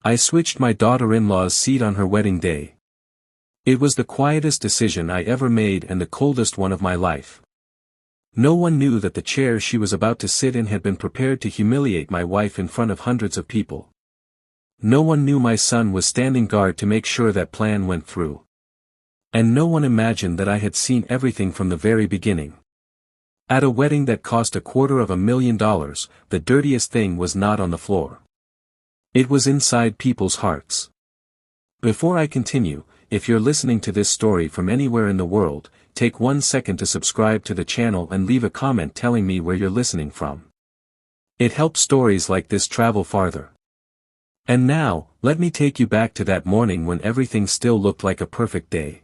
I switched my daughter-in-law's seat on her wedding day. It was the quietest decision I ever made and the coldest one of my life. No one knew that the chair she was about to sit in had been prepared to humiliate my wife in front of hundreds of people. No one knew my son was standing guard to make sure that plan went through. And no one imagined that I had seen everything from the very beginning. At a wedding that cost $250,000, the dirtiest thing was not on the floor. It was inside people's hearts. Before I continue, if you're listening to this story from anywhere in the world, take 1 second to subscribe to the channel and leave a comment telling me where you're listening from. It helps stories like this travel farther. And now, let me take you back to that morning when everything still looked like a perfect day.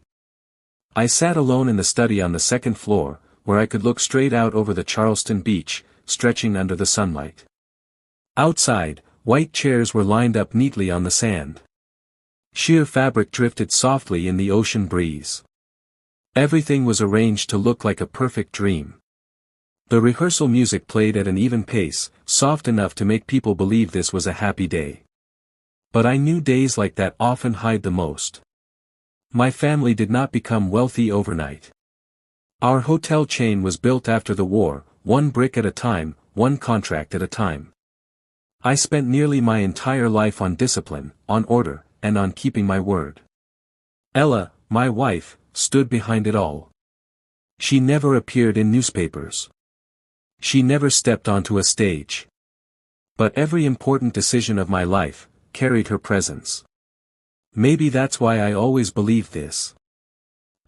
I sat alone in the study on the second floor, where I could look straight out over the Charleston beach, stretching under the sunlight. Outside, white chairs were lined up neatly on the sand. Sheer fabric drifted softly in the ocean breeze. Everything was arranged to look like a perfect dream. The rehearsal music played at an even pace, soft enough to make people believe this was a happy day. But I knew days like that often hide the most. My family did not become wealthy overnight. Our hotel chain was built after the war, one brick at a time, one contract at a time. I spent nearly my entire life on discipline, on order, and on keeping my word. Ella, my wife, stood behind it all. She never appeared in newspapers. She never stepped onto a stage. But every important decision of my life carried her presence. Maybe that's why I always believed this.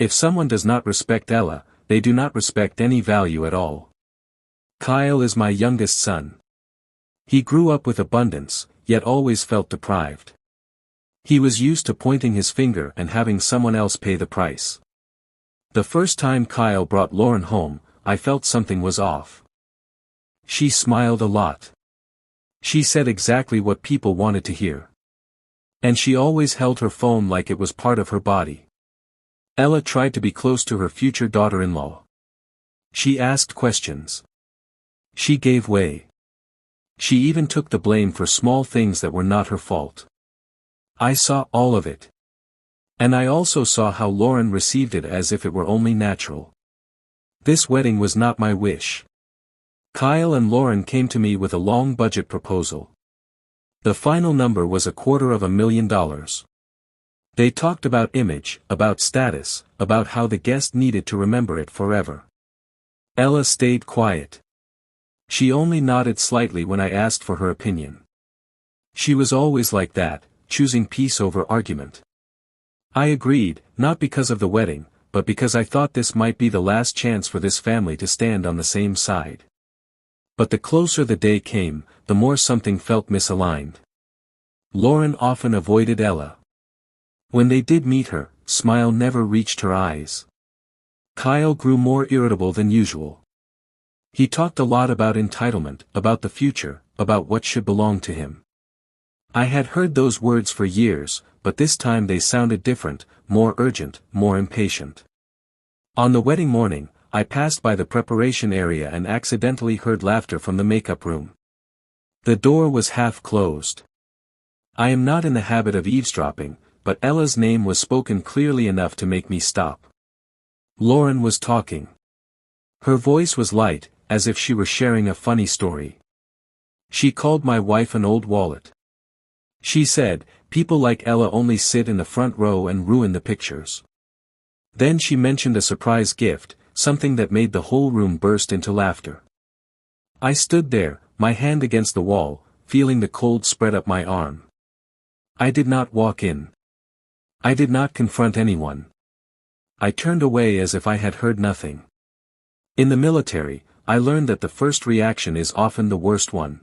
If someone does not respect Ella, they do not respect any value at all. Kyle is my youngest son. He grew up with abundance, yet always felt deprived. He was used to pointing his finger and having someone else pay the price. The first time Kyle brought Lauren home, I felt something was off. She smiled a lot. She said exactly what people wanted to hear. And she always held her phone like it was part of her body. Ella tried to be close to her future daughter-in-law. She asked questions. She gave way. She even took the blame for small things that were not her fault. I saw all of it. And I also saw how Lauren received it as if it were only natural. This wedding was not my wish. Kyle and Lauren came to me with a long budget proposal. The final number was $250,000. They talked about image, about status, about how the guest needed to remember it forever. Ella stayed quiet. She only nodded slightly when I asked for her opinion. She was always like that, choosing peace over argument. I agreed, not because of the wedding, but because I thought this might be the last chance for this family to stand on the same side. But the closer the day came, the more something felt misaligned. Lauren often avoided Ella. When they did meet her, smile never reached her eyes. Kyle grew more irritable than usual. He talked a lot about entitlement, about the future, about what should belong to him. I had heard those words for years, but this time they sounded different, more urgent, more impatient. On the wedding morning, I passed by the preparation area and accidentally heard laughter from the makeup room. The door was half closed. I am not in the habit of eavesdropping, but Ella's name was spoken clearly enough to make me stop. Lauren was talking. Her voice was light, as if she were sharing a funny story. She called my wife an old wallet. She said, people like Ella only sit in the front row and ruin the pictures. Then she mentioned a surprise gift, something that made the whole room burst into laughter. I stood there, my hand against the wall, feeling the cold spread up my arm. I did not walk in. I did not confront anyone. I turned away as if I had heard nothing. In the military, I learned that the first reaction is often the worst one.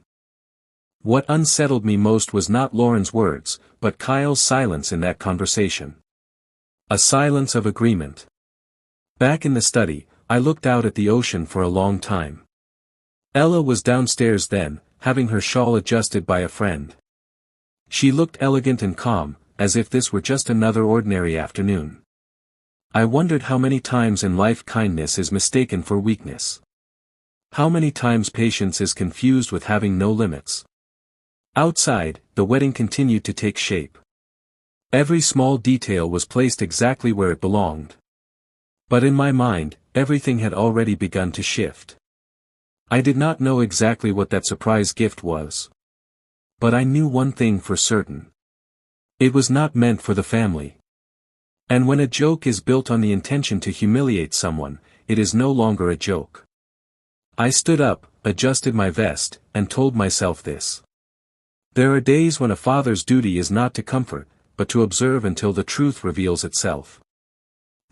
What unsettled me most was not Lauren's words, but Kyle's silence in that conversation. A silence of agreement. Back in the study, I looked out at the ocean for a long time. Ella was downstairs then, having her shawl adjusted by a friend. She looked elegant and calm, as if this were just another ordinary afternoon. I wondered how many times in life kindness is mistaken for weakness. How many times patience is confused with having no limits. Outside, the the wedding continued to take shape. Every small detail was placed exactly where it belonged. But in my mind, everything had already begun to shift. I did not know exactly what that surprise gift was. But I knew one thing for certain. It was not meant for the family. And when a joke is built on the intention to humiliate someone, it is no longer a joke. I stood up, adjusted my vest, and told myself this. There are days when a father's duty is not to comfort, but to observe until the truth reveals itself.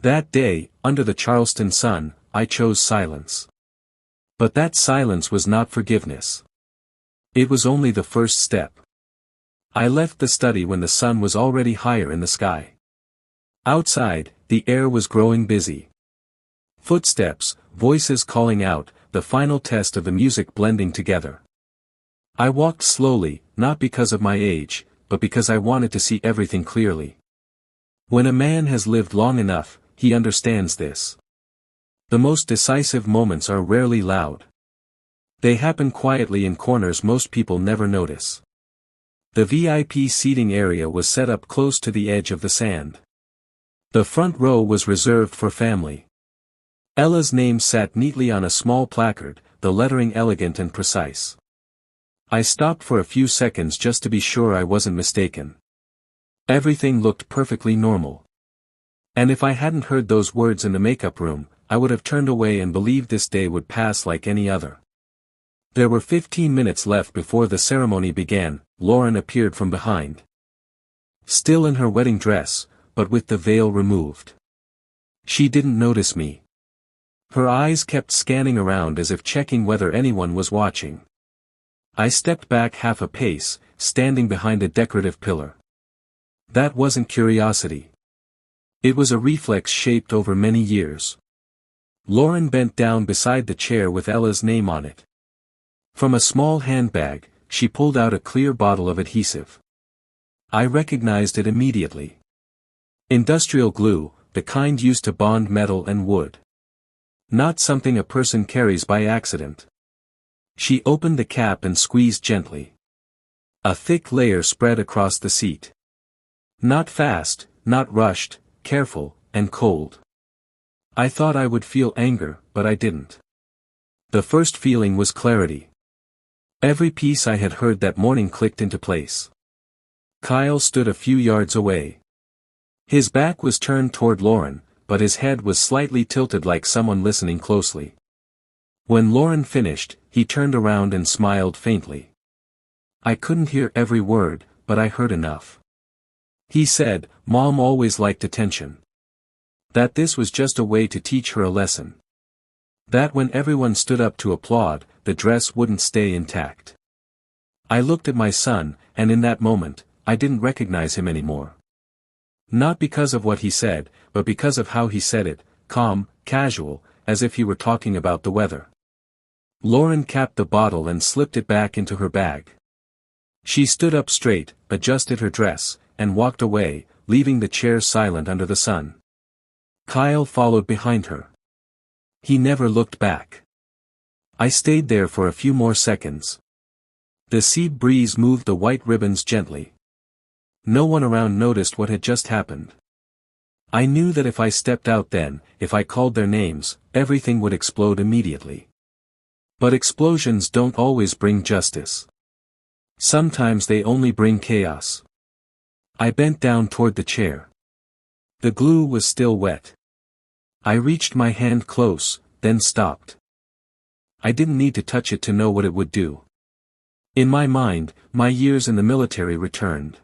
That day, under the Charleston sun, I chose silence. But that silence was not forgiveness. It was only the first step. I left the study when the sun was already higher in the sky. Outside, the air was growing busy. Footsteps, voices calling out, the final test of the music blending together. I walked slowly, not because of my age, but because I wanted to see everything clearly. When a man has lived long enough, he understands this. The most decisive moments are rarely loud. They happen quietly in corners most people never notice. The VIP seating area was set up close to the edge of the sand. The front row was reserved for family. Ella's name sat neatly on a small placard, the lettering elegant and precise. I stopped for a few seconds just to be sure I wasn't mistaken. Everything looked perfectly normal. And if I hadn't heard those words in the makeup room, I would have turned away and believed this day would pass like any other. There were 15 minutes left before the ceremony began. Lauren appeared from behind. Still in her wedding dress, but with the veil removed. She didn't notice me. Her eyes kept scanning around as if checking whether anyone was watching. I stepped back half a pace, standing behind a decorative pillar. That wasn't curiosity. It was a reflex shaped over many years. Lauren bent down beside the chair with Ella's name on it. From a small handbag, she pulled out a clear bottle of adhesive. I recognized it immediately. Industrial glue, the kind used to bond metal and wood. Not something a person carries by accident. She opened the cap and squeezed gently. A thick layer spread across the seat. Not fast, not rushed, careful, and cold. I thought I would feel anger, but I didn't. The first feeling was clarity. Every piece I had heard that morning clicked into place. Kyle stood a few yards away. His back was turned toward Lauren, but his head was slightly tilted like someone listening closely. When Lauren finished, he turned around and smiled faintly. I couldn't hear every word, but I heard enough. He said, "Mom always liked attention. That this was just a way to teach her a lesson. That when everyone stood up to applaud, the dress wouldn't stay intact." I looked at my son, and in that moment, I didn't recognize him anymore. Not because of what he said, but because of how he said it, calm, casual, as if he were talking about the weather. Lauren capped the bottle and slipped it back into her bag. She stood up straight, adjusted her dress, and walked away, leaving the chair silent under the sun. Kyle followed behind her. He never looked back. I stayed there for a few more seconds. The sea breeze moved the white ribbons gently. No one around noticed what had just happened. I knew that if I stepped out then, if I called their names, everything would explode immediately. But explosions don't always bring justice. Sometimes they only bring chaos. I bent down toward the chair. The glue was still wet. I reached my hand close, then stopped. I didn't need to touch it to know what it would do. In my mind, my years in the military returned.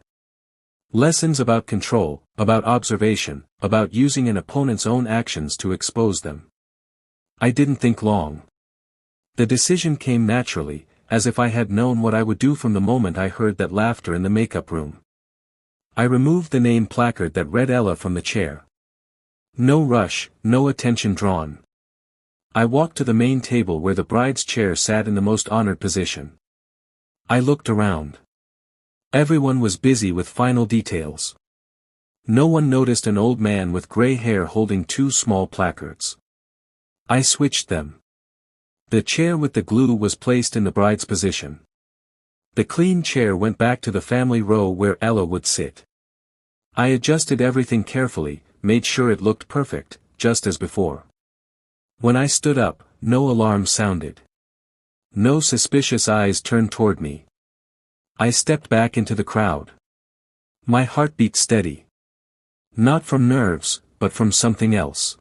Lessons about control, about observation, about using an opponent's own actions to expose them. I didn't think long. The decision came naturally, as if I had known what I would do from the moment I heard that laughter in the makeup room. I removed the name placard that read Ella from the chair. No rush, no attention drawn. I walked to the main table where the bride's chair sat in the most honored position. I looked around. Everyone was busy with final details. No one noticed an old man with gray hair holding two small placards. I switched them. The chair with the glue was placed in the bride's position. The clean chair went back to the family row where Ella would sit. I adjusted everything carefully, made sure it looked perfect, just as before. When I stood up, no alarm sounded. No suspicious eyes turned toward me. I stepped back into the crowd. My heart beat steady. Not from nerves, but from something else.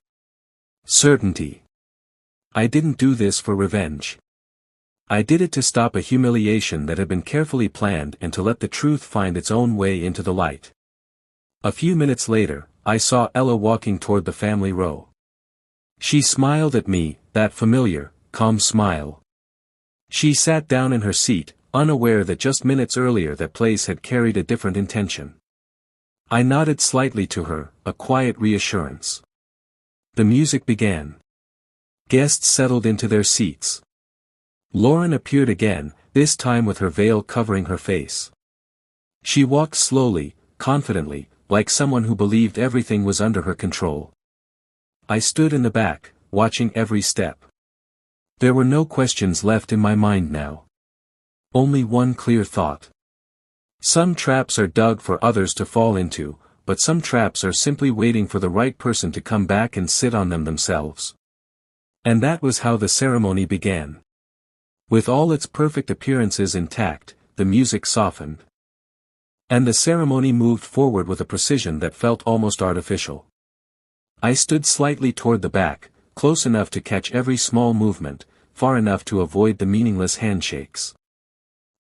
Certainty. I didn't do this for revenge. I did it to stop a humiliation that had been carefully planned and to let the truth find its own way into the light. A few minutes later, I saw Ella walking toward the family row. She smiled at me, that familiar, calm smile. She sat down in her seat, unaware that just minutes earlier that place had carried a different intention. I nodded slightly to her, a quiet reassurance. The music began. Guests settled into their seats. Lauren appeared again, this time with her veil covering her face. She walked slowly, confidently, like someone who believed everything was under her control. I stood in the back, watching every step. There were no questions left in my mind now. Only one clear thought. Some traps are dug for others to fall into, but some traps are simply waiting for the right person to come back and sit on them themselves. And that was how the ceremony began. With all its perfect appearances intact, the music softened. And the ceremony moved forward with a precision that felt almost artificial. I stood slightly toward the back, close enough to catch every small movement, far enough to avoid the meaningless handshakes.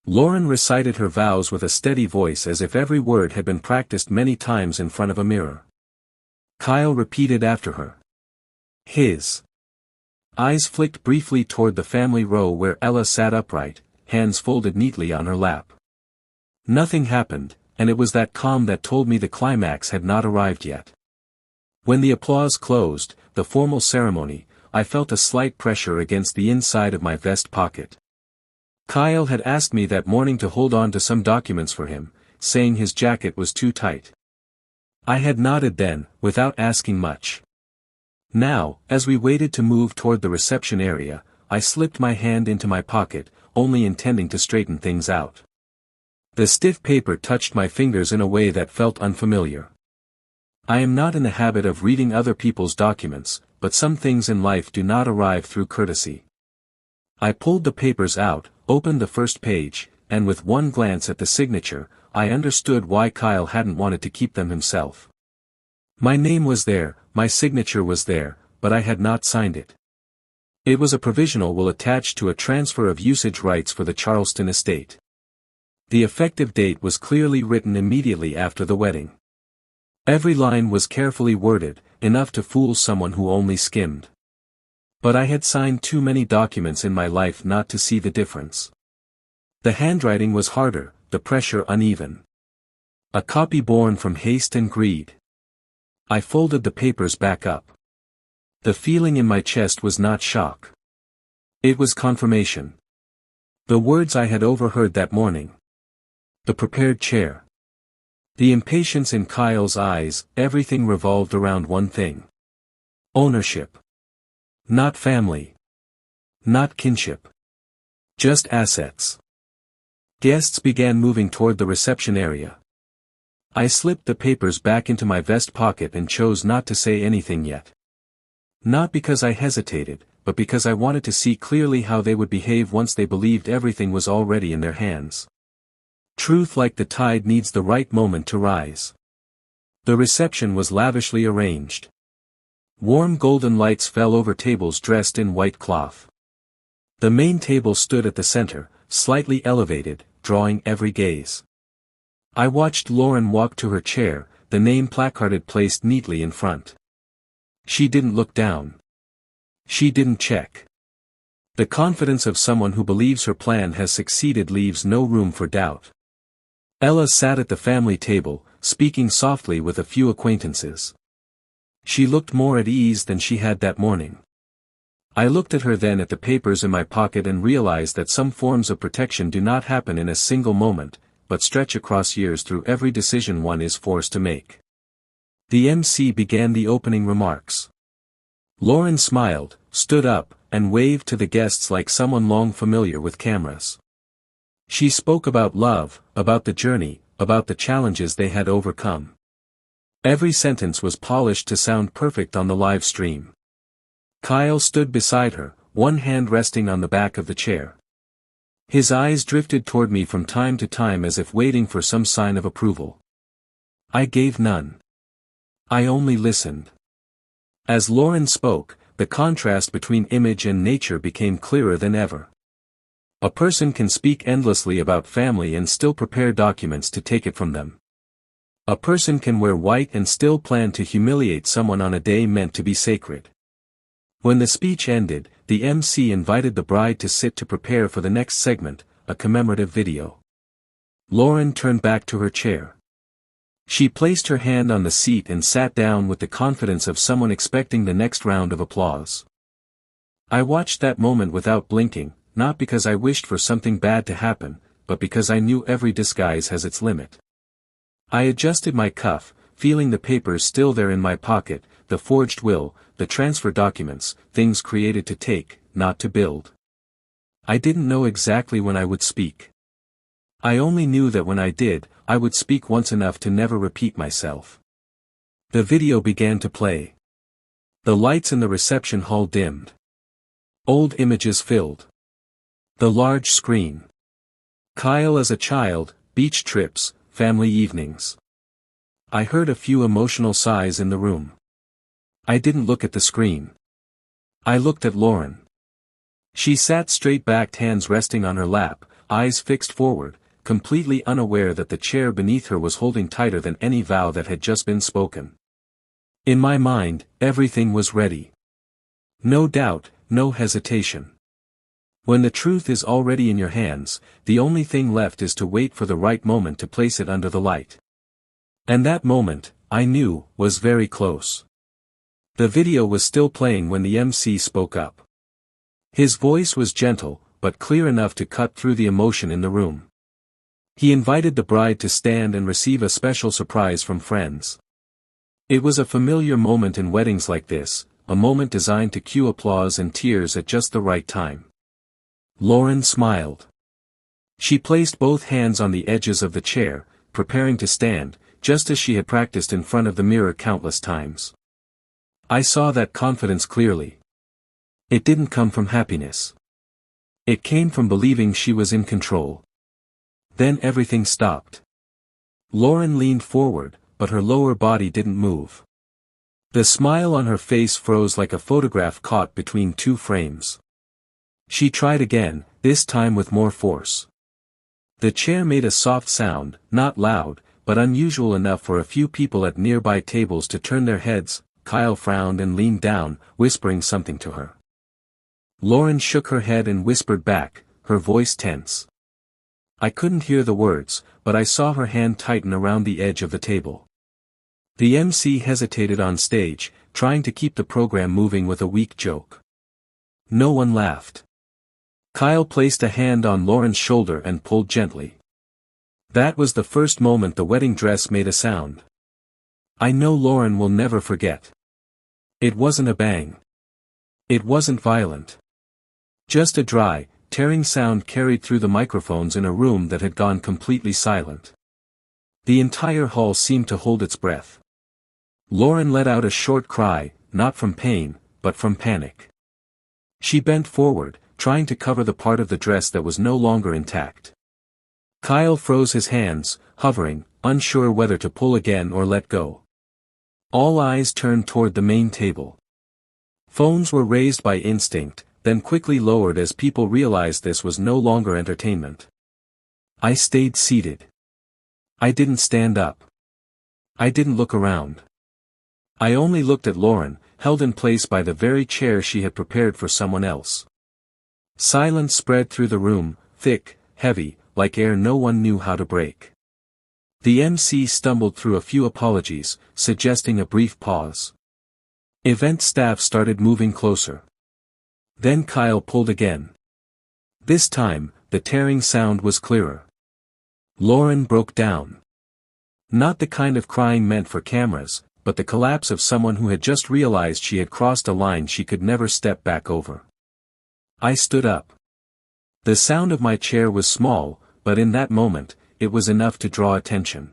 Lauren recited her vows with a steady voice as if every word had been practiced many times in front of a mirror. Kyle repeated after her. His eyes flicked briefly toward the family row where Ella sat upright, hands folded neatly on her lap. Nothing happened, and it was that calm that told me the climax had not arrived yet. When the applause closed, the formal ceremony, I felt a slight pressure against the inside of my vest pocket. Kyle had asked me that morning to hold on to some documents for him, saying his jacket was too tight. I had nodded then, without asking much. Now, as we waited to move toward the reception area, I slipped my hand into my pocket, only intending to straighten things out. The stiff paper touched my fingers in a way that felt unfamiliar. I am not in the habit of reading other people's documents, but some things in life do not arrive through courtesy. I pulled the papers out, opened the first page, and with one glance at the signature, I understood why Kyle hadn't wanted to keep them himself. My name was there, my signature was there, but I had not signed it. It was a provisional will attached to a transfer of usage rights for the Charleston estate. The effective date was clearly written immediately after the wedding. Every line was carefully worded, enough to fool someone who only skimmed. But I had signed too many documents in my life not to see the difference. The handwriting was harder, the pressure uneven. A copy born from haste and greed. I folded the papers back up. The feeling in my chest was not shock. It was confirmation. The words I had overheard that morning. The prepared chair. The impatience in Kyle's eyes, everything revolved around one thing. Ownership. Not family. Not kinship. Just assets. Guests began moving toward the reception area. I slipped the papers back into my vest pocket and chose not to say anything yet. Not because I hesitated, but because I wanted to see clearly how they would behave once they believed everything was already in their hands. Truth like the tide needs the right moment to rise. The reception was lavishly arranged. Warm golden lights fell over tables dressed in white cloth. The main table stood at the center, slightly elevated, drawing every gaze. I watched Lauren walk to her chair, the name placarded placed neatly in front. She didn't look down. She didn't check. The confidence of someone who believes her plan has succeeded leaves no room for doubt. Ella sat at the family table, speaking softly with a few acquaintances. She looked more at ease than she had that morning. I looked at her then at the papers in my pocket and realized that some forms of protection do not happen in a single moment, but stretch across years through every decision one is forced to make. The MC began the opening remarks. Lauren smiled, stood up, and waved to the guests like someone long familiar with cameras. She spoke about love, about the journey, about the challenges they had overcome. Every sentence was polished to sound perfect on the live stream. Kyle stood beside her, one hand resting on the back of the chair. His eyes drifted toward me from time to time as if waiting for some sign of approval. I gave none. I only listened. As Lauren spoke, the contrast between image and nature became clearer than ever. A person can speak endlessly about family and still prepare documents to take it from them. A person can wear white and still plan to humiliate someone on a day meant to be sacred. When the speech ended, the MC invited the bride to sit to prepare for the next segment, a commemorative video. Lauren turned back to her chair. She placed her hand on the seat and sat down with the confidence of someone expecting the next round of applause. I watched that moment without blinking, not because I wished for something bad to happen, but because I knew every disguise has its limit. I adjusted my cuff, feeling the papers still there in my pocket, the forged will, the transfer documents, things created to take, not to build. I didn't know exactly when I would speak. I only knew that when I did, I would speak once enough to never repeat myself. The video began to play. The lights in the reception hall dimmed. Old images filled the large screen. Kyle as a child, beach trips, family evenings. I heard a few emotional sighs in the room. I didn't look at the screen. I looked at Lauren. She sat straight-backed, hands resting on her lap, eyes fixed forward, completely unaware that the chair beneath her was holding tighter than any vow that had just been spoken. In my mind, everything was ready. No doubt, no hesitation. When the truth is already in your hands, the only thing left is to wait for the right moment to place it under the light. And that moment, I knew, was very close. The video was still playing when the MC spoke up. His voice was gentle, but clear enough to cut through the emotion in the room. He invited the bride to stand and receive a special surprise from friends. It was a familiar moment in weddings like this, a moment designed to cue applause and tears at just the right time. Lauren smiled. She placed both hands on the edges of the chair, preparing to stand, just as she had practiced in front of the mirror countless times. I saw that confidence clearly. It didn't come from happiness. It came from believing she was in control. Then everything stopped. Lauren leaned forward, but her lower body didn't move. The smile on her face froze like a photograph caught between two frames. She tried again, this time with more force. The chair made a soft sound, not loud, but unusual enough for a few people at nearby tables to turn their heads. Kyle frowned and leaned down, whispering something to her. Lauren shook her head and whispered back, her voice tense. I couldn't hear the words, but I saw her hand tighten around the edge of the table. The MC hesitated on stage, trying to keep the program moving with a weak joke. No one laughed. Kyle placed a hand on Lauren's shoulder and pulled gently. That was the first moment the wedding dress made a sound. I know Lauren will never forget. It wasn't a bang. It wasn't violent. Just a dry, tearing sound carried through the microphones in a room that had gone completely silent. The entire hall seemed to hold its breath. Lauren let out a short cry, not from pain, but from panic. She bent forward, trying to cover the part of the dress that was no longer intact. Kyle froze his hands, hovering, unsure whether to pull again or let go. All eyes turned toward the main table. Phones were raised by instinct, then quickly lowered as people realized this was no longer entertainment. I stayed seated. I didn't stand up. I didn't look around. I only looked at Lauren, held in place by the very chair she had prepared for someone else. Silence spread through the room, thick, heavy, like air no one knew how to break. The MC stumbled through a few apologies, suggesting a brief pause. Event staff started moving closer. Then Kyle pulled again. This time, the tearing sound was clearer. Lauren broke down. Not the kind of crying meant for cameras, but the collapse of someone who had just realized she had crossed a line she could never step back over. I stood up. The sound of my chair was small, but in that moment, it was enough to draw attention.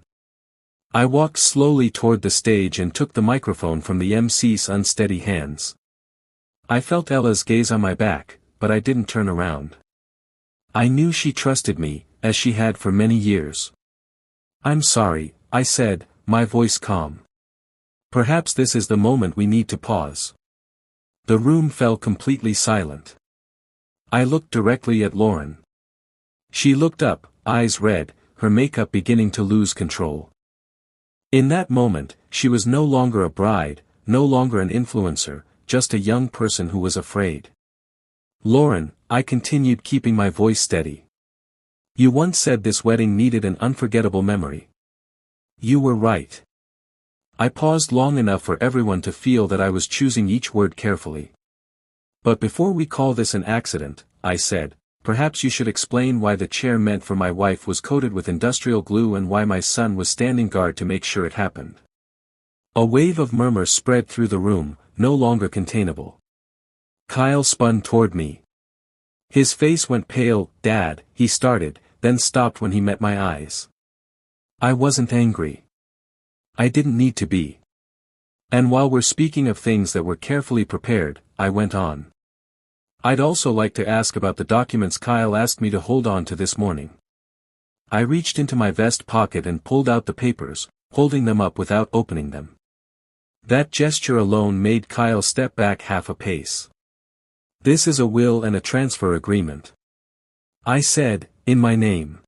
I walked slowly toward the stage and took the microphone from the MC's unsteady hands. I felt Ella's gaze on my back, but I didn't turn around. I knew she trusted me, as she had for many years. "I'm sorry," I said, my voice calm. "Perhaps this is the moment we need to pause." The room fell completely silent. I looked directly at Lauren. She looked up, eyes red, her makeup beginning to lose control. In that moment, she was no longer a bride, no longer an influencer, just a young person who was afraid. "Lauren," I continued, keeping my voice steady. "You once said this wedding needed an unforgettable memory. You were right." I paused long enough for everyone to feel that I was choosing each word carefully. "But before we call this an accident," I said, "perhaps you should explain why the chair meant for my wife was coated with industrial glue and why my son was standing guard to make sure it happened." A wave of murmur spread through the room, no longer containable. Kyle spun toward me. His face went pale. "Dad," he started, then stopped when he met my eyes. I wasn't angry. I didn't need to be. And while we're speaking of things that were carefully prepared, I went on. "I'd also like to ask about the documents Kyle asked me to hold on to this morning." I reached into my vest pocket and pulled out the papers, holding them up without opening them. That gesture alone made Kyle step back half a pace. "This is a will and a transfer agreement," I said, "in my name.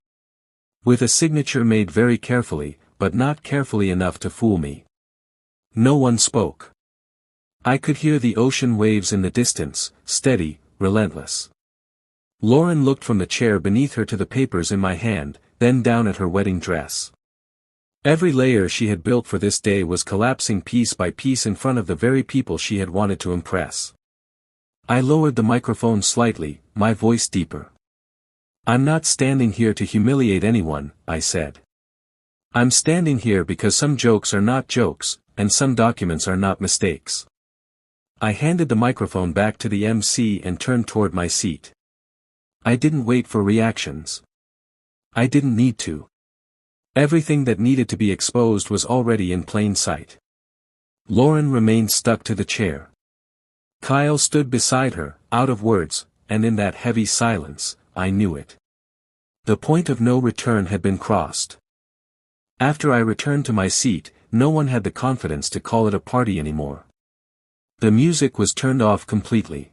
With a signature made very carefully, but not carefully enough to fool me." No one spoke. I could hear the ocean waves in the distance, steady, relentless. Lauren looked from the chair beneath her to the papers in my hand, then down at her wedding dress. Every layer she had built for this day was collapsing piece by piece in front of the very people she had wanted to impress. I lowered the microphone slightly, my voice deeper. "I'm not standing here to humiliate anyone," I said. "I'm standing here because some jokes are not jokes, and some documents are not mistakes." I handed the microphone back to the MC and turned toward my seat. I didn't wait for reactions. I didn't need to. Everything that needed to be exposed was already in plain sight. Lauren remained stuck to the chair. Kyle stood beside her, out of words, and in that heavy silence, I knew it. The point of no return had been crossed. After I returned to my seat, no one had the confidence to call it a party anymore. The music was turned off completely.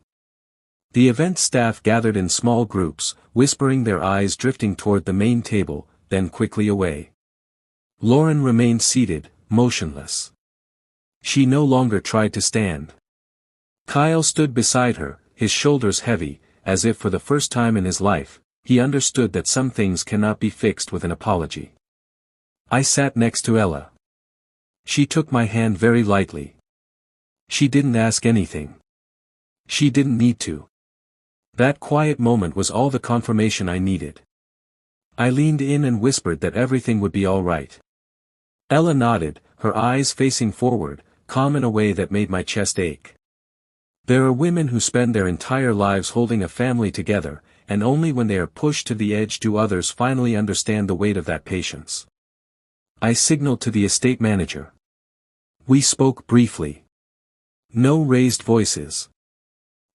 The event staff gathered in small groups, whispering, their eyes drifting toward the main table, then quickly away. Lauren remained seated, motionless. She no longer tried to stand. Kyle stood beside her, his shoulders heavy, as if for the first time in his life, he understood that some things cannot be fixed with an apology. I sat next to Ella. She took my hand very lightly. She didn't ask anything. She didn't need to. That quiet moment was all the confirmation I needed. I leaned in and whispered that everything would be all right. Ella nodded, her eyes facing forward, calm in a way that made my chest ache. There are women who spend their entire lives holding a family together, and only when they are pushed to the edge do others finally understand the weight of that patience. I signaled to the estate manager. We spoke briefly. No raised voices.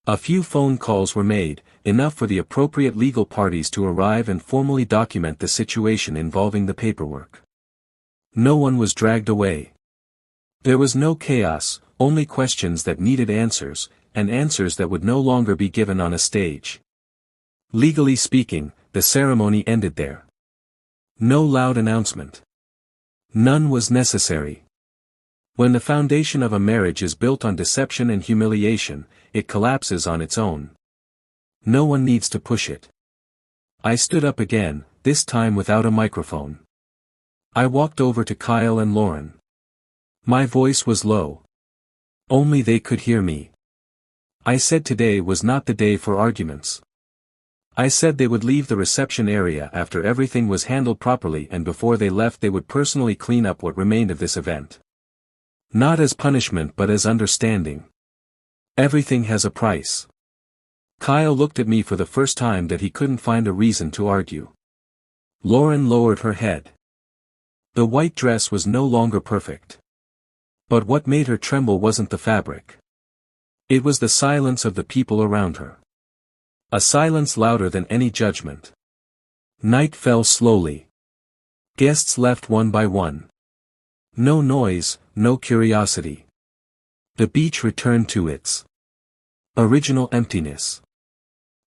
A few phone calls were made, enough for the appropriate legal parties to arrive and formally document the situation involving the paperwork. No one was dragged away. There was no chaos, only questions that needed answers, and answers that would no longer be given on a stage. Legally speaking, the ceremony ended there. No loud announcement. None was necessary. When the foundation of a marriage is built on deception and humiliation, it collapses on its own. No one needs to push it. I stood up again, this time without a microphone. I walked over to Kyle and Lauren. My voice was low. Only they could hear me. I said today was not the day for arguments. I said they would leave the reception area after everything was handled properly, and before they left they would personally clean up what remained of this event. Not as punishment but as understanding. Everything has a price. Kyle looked at me for the first time that he couldn't find a reason to argue. Lauren lowered her head. The white dress was no longer perfect. But what made her tremble wasn't the fabric. It was the silence of the people around her. A silence louder than any judgment. Night fell slowly. Guests left one by one. No noise, no curiosity. The beach returned to its original emptiness.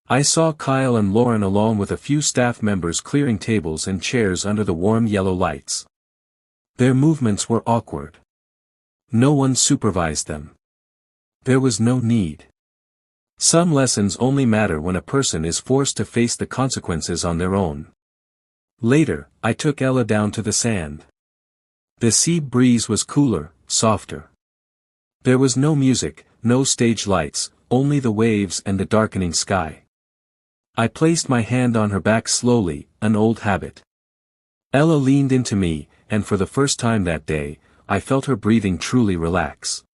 I saw Kyle and Lauren along with a few staff members clearing tables and chairs under the warm yellow lights. Their movements were awkward. No one supervised them. There was no need. Some lessons only matter when a person is forced to face the consequences on their own. Later, I took Ella down to the sand. The sea breeze was cooler, softer. There was no music, no stage lights, only the waves and the darkening sky. I placed my hand on her back slowly, an old habit. Ella leaned into me, and for the first time that day, I felt her breathing truly relax.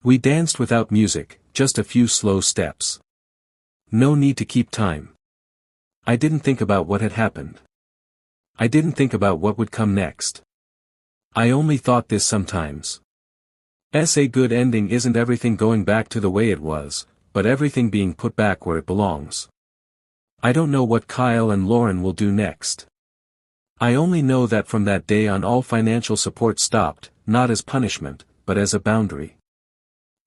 We danced without music, just a few slow steps. No need to keep time. I didn't think about what had happened. I didn't think about what would come next. I only thought this sometimes. A good ending isn't everything going back to the way it was, but everything being put back where it belongs. I don't know what Kyle and Lauren will do next. I only know that from that day on all financial support stopped, not as punishment, but as a boundary.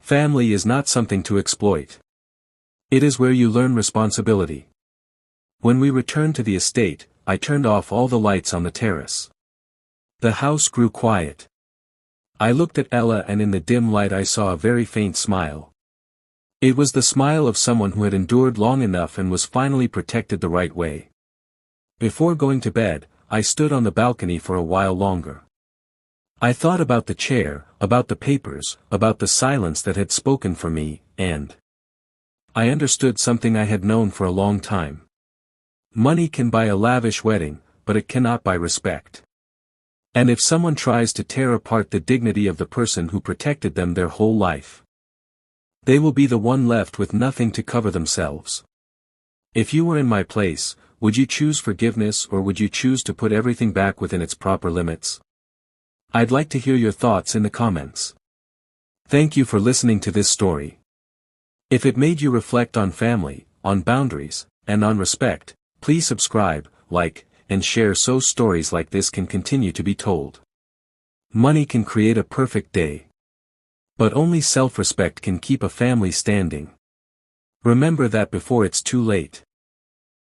Family is not something to exploit. It is where you learn responsibility. When we returned to the estate, I turned off all the lights on the terrace. The house grew quiet. I looked at Ella and in the dim light I saw a very faint smile. It was the smile of someone who had endured long enough and was finally protected the right way. Before going to bed, I stood on the balcony for a while longer. I thought about the chair, about the papers, about the silence that had spoken for me, and I understood something I had known for a long time. Money can buy a lavish wedding, but it cannot buy respect. And if someone tries to tear apart the dignity of the person who protected them their whole life, they will be the one left with nothing to cover themselves. If you were in my place, would you choose forgiveness or would you choose to put everything back within its proper limits? I'd like to hear your thoughts in the comments. Thank you for listening to this story. If it made you reflect on family, on boundaries, and on respect, please subscribe, like, and share so stories like this can continue to be told. Money can create a perfect day. But only self-respect can keep a family standing. Remember that before it's too late.